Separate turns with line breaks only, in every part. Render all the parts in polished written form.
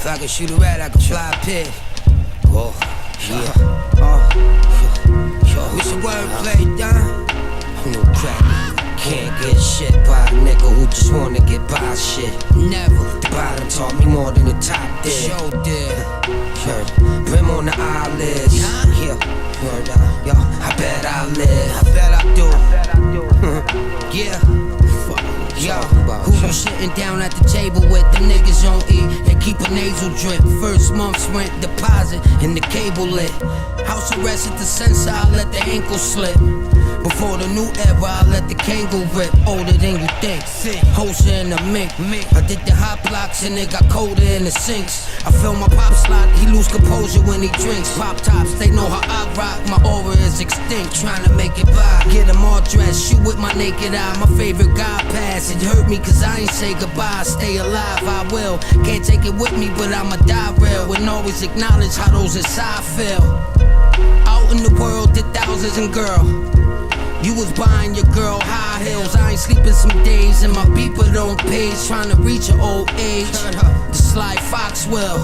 If I could shoot a rat, I could fly a pig. Whoa, yeah. What's the wordplay, Don? No crack. Can't get shit by a nigga who just wanna get by shit. Never. The bottom taught me more than the top did. Show did. Brim on the eyelids. Yeah. Yo, I bet I live. I bet I do. Yeah. Yo, who you sitting down at the table with? The niggas on E. They keep a nasal drip. First month's rent deposit and the cable lit. House arrest at the sensor, I let the ankle slip. Before the new era, I let the Kangol rip. Older than you think. Hoser in the mink. I did the hot blocks and it got colder in the sinks. I feel my pop slot, he lose composure when he drinks. Pop tops, they know how I rock. My aura is extinct, trying to make it by. Get them all dressed, shoot with my naked eye. My favorite guy pass. It hurt me cause I ain't say goodbye. Stay alive, I will. Can't take it with me, but I'ma die real. And always acknowledge how those inside feel. Out in the world, did thousands and girl. You was buying your girl high heels. I ain't sleeping some days and my beeper don't page. Trying to reach an old age. The Sly Fox will.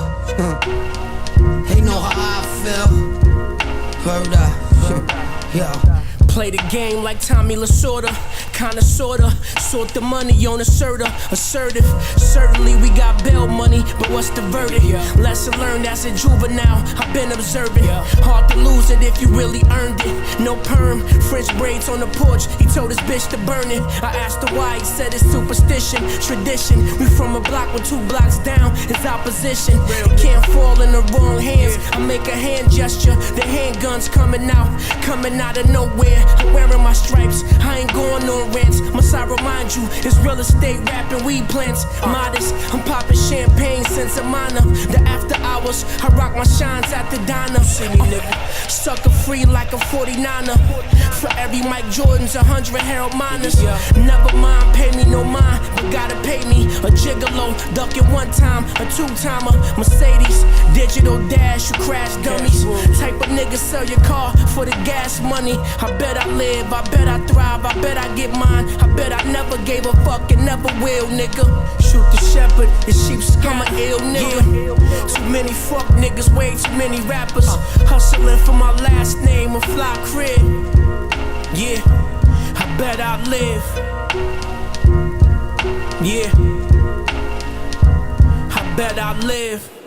They know how I feel. Heard up. Yo.
Play the game like Tommy Lasorda, kinda sorta. Sort the money on assertive. Certainly we got bail money, but what's the verdict? Lesson learned as a juvenile, I've been observing. Hard to lose it if you really earned it. No perm, French braids on the porch. He told his bitch to burn it. I asked her why, he said it's superstition, tradition. We from a block with 2 blocks down, it's opposition. It can't fall in the wrong hands. I make a hand gesture, the handguns coming out of nowhere. I'm wearing my stripes, I ain't going on rants. Must I remind you, it's real estate rapping weed plants. Modest, I'm popping champagne since a minor. The after hours, I rock my shines at the diner. Sucker free like a 49er. For every Mike Jordan's, 100 Harold Miners. Never mind, pay me no mind, but gotta pay me. A gigolo, ducking one time, a 2-timer. Mercedes, digital dash, you crash dummies. Type of nigga sell your car for the gas money. I bet I live, I bet I thrive, I bet I get mine. I bet I never gave a fuck and never will, nigga. Shoot the shepherd, the sheep skin, I'm an ill nigga. Too many fuck niggas, way too many rappers. Hustling for my last name, a fly crib. Yeah, I bet I live. Yeah, I bet I live.